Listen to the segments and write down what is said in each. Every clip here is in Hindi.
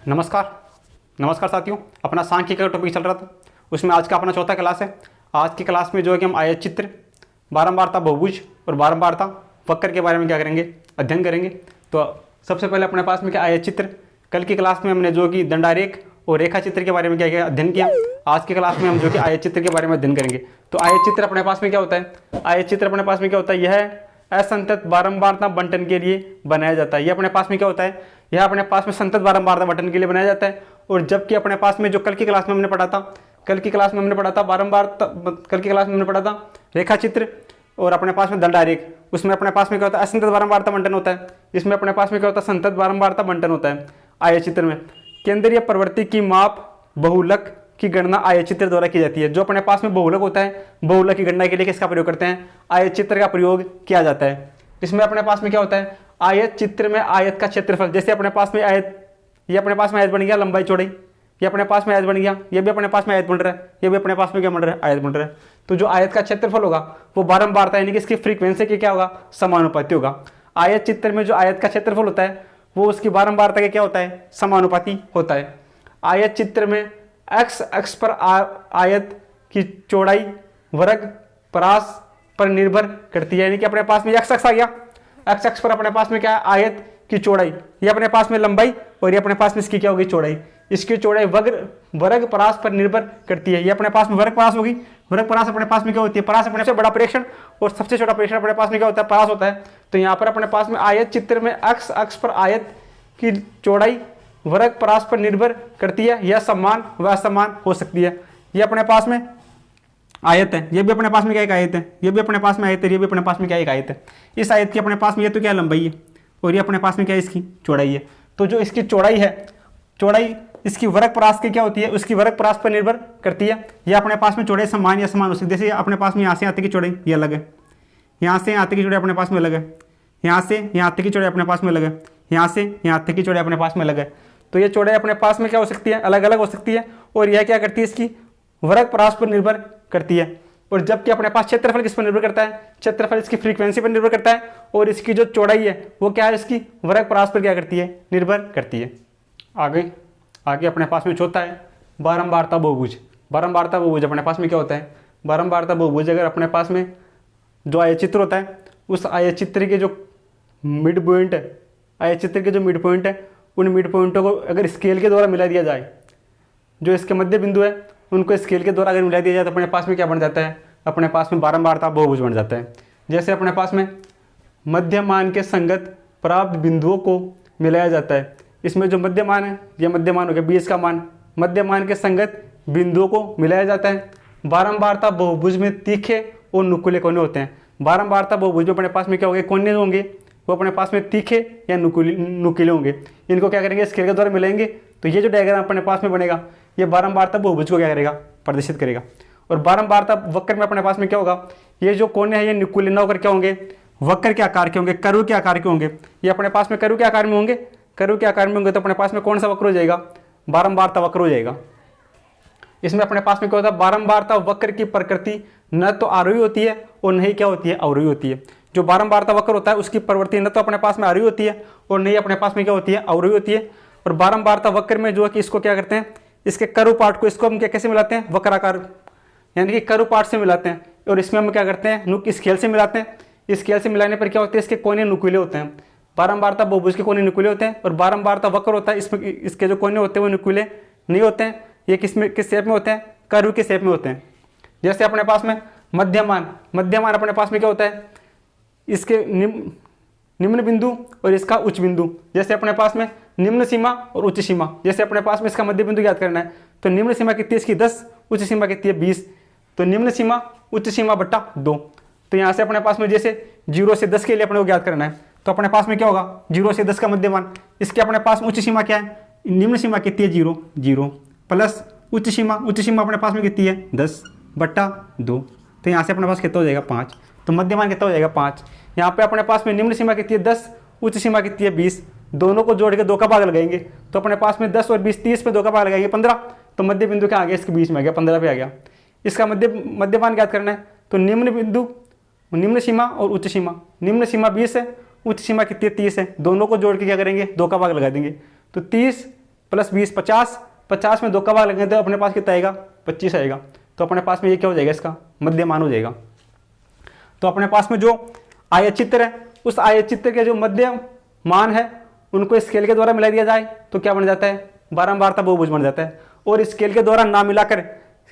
नमस्कार। नमस्कार साथियों, अपना सांख्यिकी का टॉपिक चल रहा था, उसमें आज का अपना चौथा क्लास है। आज की क्लास में जो है कि हम आयत चित्र, बारंबारता बहुभुज और बारंबारता वक्र के बारे में क्या करेंगे, अध्ययन करेंगे। तो सबसे पहले अपने पास में क्या आयत चित्र। कल की क्लास में हमने जो कि दंडारेख और रेखा चित्र के बारे में क्या किया, अध्ययन किया। आज की क्लास में हम जो कि आयत चित्र के बारे में अध्ययन करेंगे। तो आयत चित्र अपने पास में क्या होता है, आयत चित्र अपने पास में क्या होता है, यह असंतत बारंबारता बंटन के लिए बनाया जाता है। यह अपने पास में क्या होता है, यह अपने पास में संतत बारंबारता बंटन के लिए बनाया जाता है। और जबकि अपने पास में जो कल की क्लास में हमने पढ़ा था, कल की क्लास में हमने पढ़ा था रेखा चित्र और अपने पास में दंडारेख, उसमें अपने पास में क्या होता है, असंतत बारंबारता बंटन होता है। इसमें अपने पास में क्या होता है, संतत बारंबारता बंटन होता है। आयत चित्र में केंद्रीय प्रवृत्ति की माप बहुलक की गणना आयत चित्र द्वारा की जाती है। जो अपने पास में बहुलक होता है, बहुलक की गणना के लिए किसका प्रयोग करते हैं, आयत चित्र का प्रयोग किया जाता है। इसमें अपने पास में क्या होता है, आयत चित्र में आयत का क्षेत्रफल, जैसे अपने पास में आयत, ये अपने पास में आयत बन गया लंबाई चौड़ाई, ये अपने पास में आयत बन गया, ये भी अपने पास में आयत बन रहा है, ये भी अपने पास में क्या बन रहा है, आयत बन रहा है। तो जो आयत का क्षेत्रफल होगा वो बारंबारता यानी कि इसकी फ्रीक्वेंसी के क्या होगा, समानुपाती होगा। आयत चित्र में जो आयत का क्षेत्रफल होता है वो उसकी बारंबारता के क्या होता है, समानुपाती होता है। आयत चित्र में एक्स अक्ष पर आयत की चौड़ाई वर्ग परास पर निर्भर करती है। यानी कि अपने पास में एक्स अक्ष आ गया, एक्स अक्ष पर अपने पास में क्या है, आयत की चौड़ाई, ये अपने पास में लंबाई और ये अपने पास में इसकी क्या होगी, चौड़ाई। इसकी चौड़ाई वर्ग परास पर निर्भर करती है। ये अपने पास में वर्ग परास होगी। वर्ग परास अपने पास में क्या होती है, परास अपने से बड़ा प्रेक्षण और सबसे छोटा प्रेक्षण अपने पास में क्या होता है, परास होता है। तो यहाँ पर अपने पास में आयत चित्र में एक्स अक्ष पर आयत की चौड़ाई वर्ग परास पर निर्भर करती है। यह समान व असमान हो सकती है। ये अपने पास में आयत है, ये भी अपने पास में क्या एक आयत है, ये भी अपने पास में आयत है, ये भी अपने पास में क्या एक आयत है। इस आयत की अपने पास में ये तो क्या लंबाई है और ये अपने पास में क्या इसकी चौड़ाई है। तो जो इसकी चौड़ाई है, चौड़ाई इसकी वर्ग परास की क्या होती है, उसकी वर्ग परास पर निर्भर करती है। यह अपने पास में चौड़ाई समान या समान हो सकती है। जैसे अपने पास में यहाँ से आते की चौड़ाई ये अलग है, यहाँ से यहाँ तक की चौड़ाई अपने पास में अलग है, यहाँ से यहाँ तक की चौड़ाई अपने पास में अलग है, यहाँ से यहाँ तक की चौड़ाई अपने पास में अलग है। तो ये चौड़ाई अपने पास में क्या हो सकती है, अलग अलग हो सकती है। और यह क्या करती है, इसकी वर्ग परास पर निर्भर करती है। और जबकि अपने पास क्षेत्रफल किस पर निर्भर करता है, क्षेत्रफल इसकी फ्रीक्वेंसी पर निर्भर करता है। और इसकी जो चौड़ाई है वो क्या है, इसकी वर्ग परास पर क्या करती है, निर्भर करती है। आगे अपने पास में चौथा है बारंबारता बहुभुज। बारंबारता बहुभुज अपने पास में क्या होता है, बारंबारता बहुभुज अगर अपने पास में जो आयत चित्र होता है, उस आयत चित्र के जो मिड पॉइंट है, आयत चित्र के जो मिड पॉइंट है, उन मिड पॉइंटों को अगर स्केल के द्वारा मिला दिया जाए, जो इसके मध्य बिंदु है उनको स्केल के द्वारा अगर मिला दिया जाए तो अपने पास में क्या बन जाता है, अपने पास में बारंबारता बहुभुज बन जाता है। जैसे अपने पास में मध्यमान के संगत प्राप्त बिंदुओं को मिलाया जाता है। इसमें जो मध्यमान है, यह मध्यमान हो गया 20 का मान, मध्यमान के संगत बिंदुओं को मिलाया जाता है। बारंबारता बहुभुज में तीखे और नुकीले कोने होते हैं। बारंबारता बहुभुज में अपने पास में क्या होंगे, कोने होंगे वो अपने पास में तीखे या नुकीले होंगे। इनको क्या करेंगे, स्केल के द्वारा मिलाएंगे। तो ये जो डायग्राम अपने पास में बनेगा ये बारंबारता बहुभुज को क्या करेगा, प्रदर्शित करेगा। और बारंबारता वक्र में अपने पास में क्या होगा, ये जो कोने हैं ये नुकीले न होकर क्या होंगे, वक्र के आकार के होंगे, कर्व के आकार के होंगे। ये अपने पास में कर्व के आकार में होंगे, कर्व के आकार में होंगे। तो अपने पास में कौन सा वक्र हो जाएगा, बारंबारता वक्र हो जाएगा। इसमें अपने पास में क्या होता है, बारंबारता वक्र की प्रकृति न तो आरोही होती है और न ही क्या होती है, अवरोही होती है। जो बारंबारता वक्र होता है उसकी प्रवृत्ति न तो अपने पास में आरोही होती है और नहीं अपने पास में क्या होती है, अवरोही होती है। और बारंबारता वक्र में जो है कि इसको क्या करते हैं, इसके कर्व पार्ट को इसको हम क्या कैसे मिलाते हैं, वक्राकार यानी कि कर्व पार्ट से मिलाते हैं। और इसमें हम क्या करते हैं, स्केल से मिलाते हैं। स्केल से मिलाने पर क्या होता है, इसके कोने नुकीले होते हैं। बारंबारता बहुभुज के कोने नुकीले होते हैं और बारंबारता वक्र होता है इसमें इसके जो कोने होते हैं वो नुकीले नहीं होते हैं। ये किस शेप में होते हैं, कर्व के शेप में होते हैं। जैसे अपने पास में मध्यमान अपने पास में क्या होता है, इसके निम्न बिंदु और इसका उच्च बिंदु। जैसे अपने पास में निम्न सीमा और उच्च सीमा, जैसे अपने पास में इसका मध्य बिंदु याद करना है तो निम्न सीमा कितनी है, इसकी 10, उच्च सीमा कितनी है 20। तो निम्न सीमा उच्च सीमा बट्टा 2। तो यहाँ से अपने पास में जैसे 0 से 10 के लिए अपने को याद करना है तो अपने पास में क्या होगा, 0 से 10 का मध्यमान। इसके अपने पास उच्च सीमा क्या है, निम्न सीमा कितनी है 0 प्लस उच्च सीमा अपने पास में कितनी है 10 बट्टा 2। तो यहाँ से अपने पास कितना हो जाएगा 5। तो मध्यमान कितना हो जाएगा 5। यहाँ पे अपने पास में निम्न सीमा कितनी है 10, उच्च सीमा कितनी है 20। दोनों को जोड़ के 2 का भाग लगाएंगे तो अपने पास में 10 और 20 30 पे 2 का भाग लगाएंगे 15। तो मध्य बिंदु क्या आ गया, इसके बीच में आ गया 15 पे आ गया। इसका मध्यमान ज्ञात करना है तो निम्न सीमा और उच्च सीमा, निम्न सीमा 20 है, उच्च सीमा कितनी है 30 है। दोनों को जोड़ के क्या करेंगे, 2 का भाग लगा देंगे। तो 30 प्लस 20 50, 50 में 2 का भाग लगेंगे तो अपने पास कितना आएगा 25 आएगा। तो अपने पास में ये क्या हो जाएगा, इसका मध्यमान हो जाएगा। तो अपने पास में जो आयत चित्र है उस आयत चित्र के जो मध्य मान है उनको स्केल के द्वारा मिला दिया जाए तो क्या बन जाता है, बारंबारता बहुभुज बन जाता है। और स्केल के द्वारा ना मिलाकर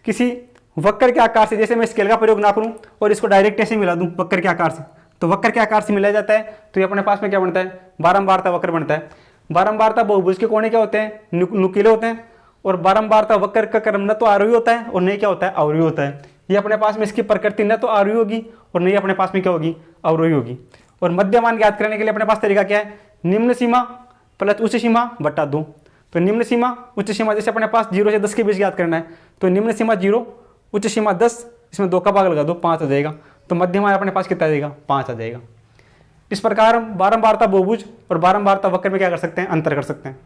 किसी वक्र के आकार से, जैसे मैं स्केल का प्रयोग ना करूं और इसको डायरेक्ट ऐसे मिला दूं वक्र के आकार से, तो वक्र के आकार से मिलाया जाता है तो ये अपने पास में क्या बनता है, बारंबारता वक्र बनता है। बारंबारता बहुभुज के कोने क्या होते हैं, नुकीले होते हैं। और बारंबारता वक्र का क्रम न तो आरोही होता है और नहीं क्या होता है, अवरोही होता है। ये अपने पास में इसकी प्रकृति न तो आरोही होगी और नहीं अपने पास में क्या होगी, अवरोही होगी। और मध्यमान ज्ञात करने के लिए अपने पास तरीका क्या है, निम्न सीमा प्लस उच्च सीमा बटा 2। तो निम्न सीमा उच्च सीमा, जैसे अपने पास 0 से 10 के बीच ज्ञात करना है तो निम्न सीमा 0, उच्च सीमा 10, इसमें 2 का भाग लगा दो 5 आ जाएगा। तो मध्यमान अपने पास कितना आ जाएगा, 5 आ जाएगा। इस प्रकार हम बारंबारता बहुभुज और बारंबारता वक्र में क्या कर सकते हैं, अंतर कर सकते हैं।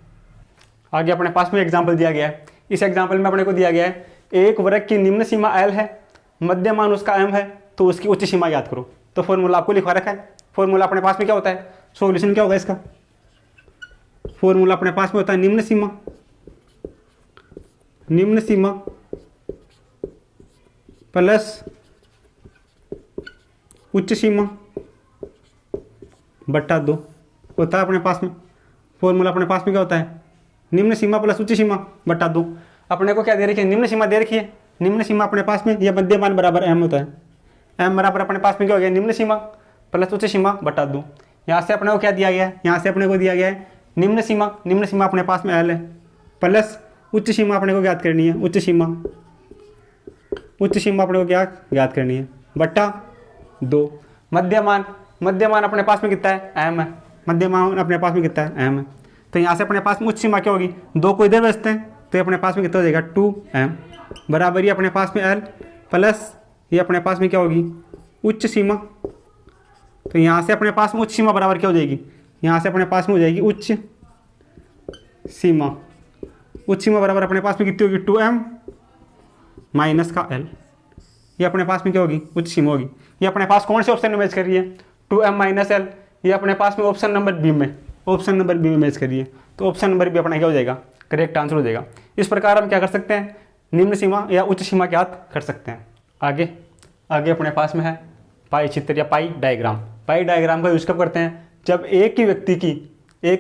आगे अपने पास में एग्जाम्पल दिया गया है। इस एग्जाम्पल में अपने को दिया गया है एक वर्ग की निम्न सीमा L है, मध्यमान उसका M है, तो उसकी उच्च सीमा याद करो। तो फॉर्मूला आपको लिखवा रखा है। फॉर्मूला अपने पास में क्या होता है, सॉल्यूशन क्या होगा इसका, फॉर्मूला अपने पास में होता है निम्न सीमा प्लस उच्च सीमा बटा 2 होता है अपने पास में। फॉर्मूला अपने पास में क्या होता है, निम्न सीमा प्लस उच्च सीमा बटा 2। अपने को क्या दे रखी है, निम्न सीमा दे रखी है। निम्न सीमा अपने पास में यह मध्यमान बराबर M होता है। M बराबर अपने पास में क्या हो गया, निम्न सीमा प्लस उच्च सीमा बटा 2। यहाँ से अपने को क्या दिया गया है, यहाँ से अपने को दिया गया है निम्न सीमा अपने पास में L है, प्लस उच्च सीमा अपने को ज्ञात करनी है, उच्च सीमा अपने को क्या ज्ञात करनी है, बटा 2। मध्यमान अपने पास में कितना है, M है। मध्यमान अपने पास में कितना है, M है। तो यहाँ से अपने पास में उच्च सीमा क्या होगी, 2 को इधर बचते हैं तो ये अपने पास में कितना हो जाएगा, 2M बराबर ये अपने पास में L प्लस ये अपने पास में क्या होगी, उच्च सीमा। तो यहाँ से अपने पास में उच्च सीमा बराबर क्या हो जाएगी, यहाँ से अपने पास में हो जाएगी उच्च सीमा। उच्च सीमा बराबर अपने पास में कितनी होगी, 2M माइनस का L। ये अपने पास में क्या होगी, उच्च सीमा होगी। ये अपने पास कौन से ऑप्शन में मैच कर रही है, 2M माइनस L। ये अपने पास में ऑप्शन नंबर बी में मैच कर रही है। तो ऑप्शन नंबर बी अपना क्या हो जाएगा, करेक्ट आंसर हो जाएगा। इस प्रकार हम क्या कर सकते हैं, निम्न सीमा या उच्च सीमा ज्ञात कर सकते हैं। आगे अपने पास में है पाई चित्र या पाई डायग्राम। पाई डायग्राम का यूज कब करते हैं, जब एक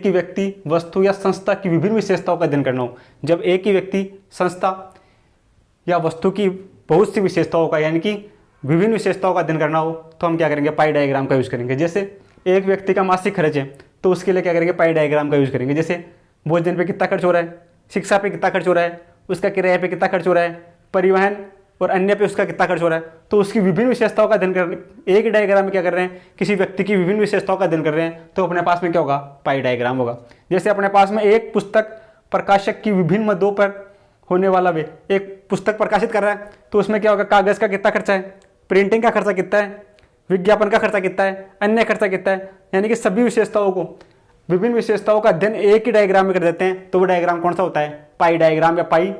ही व्यक्ति वस्तु या संस्था की विभिन्न विशेषताओं का अध्ययन करना हो। जब एक ही व्यक्ति संस्था या वस्तु की बहुत सी विशेषताओं का, यानी कि विभिन्न विशेषताओं का अध्ययन करना हो तो हम क्या करेंगे, पाई डायग्राम का यूज करेंगे। जैसे एक व्यक्ति का मासिक खर्च है तो उसके लिए क्या करेंगे, पाई डायग्राम का यूज करेंगे। जैसे भोजन पे कितना खर्च हो रहा है, शिक्षा पे कितना खर्च हो रहा है, उसका किराए पे कितना खर्च हो रहा है, परिवहन और अन्य पे उसका कितना खर्च हो रहा है। तो उसकी विभिन्न विशेषताओं का अध्ययन कर, एक ही डायग्राम में क्या कर रहे हैं, किसी व्यक्ति की विभिन्न विशेषताओं का अध्ययन कर रहे हैं, तो अपने पास में क्या होगा, पाई डायग्राम होगा। जैसे अपने पास में एक पुस्तक प्रकाशक की विभिन्न मदों पर होने वाला वे एक पुस्तक प्रकाशित कर रहा है तो उसमें क्या होगा, कागज़ का कितना खर्चा है, प्रिंटिंग का खर्चा कितना है, विज्ञापन का खर्चा कितना है, अन्य खर्चा कितना है। यानी कि सभी विशेषताओं को, विभिन्न विशेषताओं का अध्ययन एक ही डायग्राम में कर देते हैं तो वो डायग्राम कौन सा होता है, पाई डायग्राम या पाई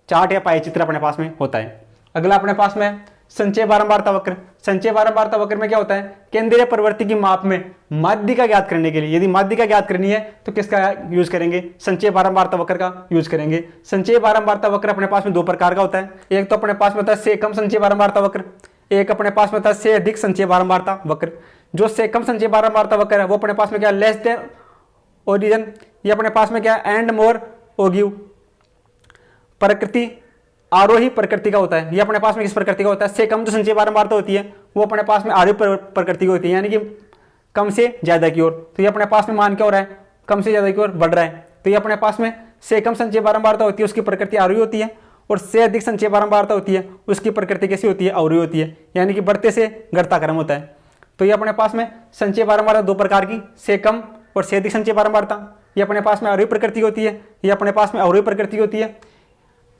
चार्ट या पाई चित्र अपने पास में होता है। अगला अपने पास में संचय बारंबारता वक्र। संचय बारंबारता वक्र में क्या होता है, केंद्रीय प्रवृत्ति की माप में माध्यिका ज्ञात करने के लिए, यदि माध्यिका ज्ञात करनी है तो किसका यूज करेंगे, संचय बारंबारता वक्र का यूज करेंगे। संचय बारंबारता वक्र अपने पास में 2 प्रकार का होता है। एक तो अपने पास में होता है से कम संचय बारंबारता वक्र, एक अपने पास में होता है से अधिक संचय बारंबारता वक्र। जो से कम संचय बारंबारता वक्र है वो अपने पास में क्या, लेस देन ओरिजिन। ये अपने पास में क्या, एंड मोर ओगिव। प्रकृति आरोही प्रकृति का होता है। ये अपने पास में किस प्रकृति का होता है, से कम जो संचय बारंबारता होती है वो अपने पास में आरोही प्रकृति की होती है, यानी कि कम से ज्यादा की ओर। तो ये अपने पास में मान क्या हो रहा है, कम से ज्यादा की ओर बढ़ रहा है। तो ये अपने पास में से कम संचय बारंबारता होती है उसकी प्रकृति आरोही होती है, और से अधिक संचय बारंबारता होती है उसकी प्रकृति कैसी होती है, अवरोही होती है, यानी कि बढ़ते से घटता क्रम होता है। तो ये अपने पास में संचय बारंबारता 2 प्रकार की, से कम और से अधिक संचय बारंबारता। ये अपने पास में आरोही प्रकृति होती है, ये अपने पास में अवरोही प्रकृति होती है।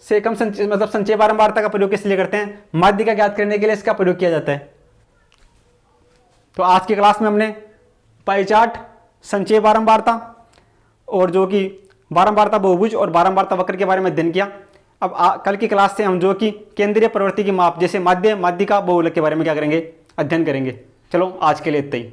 से कम संचय मतलब संचय बारंबारता का प्रयोग किस लिए करते हैं, माध्यिका ज्ञात करने के लिए इसका प्रयोग किया जाता है। तो आज की क्लास में हमने पाई चार्ट, संचय बारंबारता और जो कि बारंबारता बहुभुज और बारंबारता वक्र के बारे में अध्ययन किया। अब कल की क्लास से हम जो कि केंद्रीय प्रवृत्ति की माप जैसे माध्यिका बहुलक के बारे में क्या करेंगे, अध्ययन करेंगे। चलो आज के लिए इतना ही।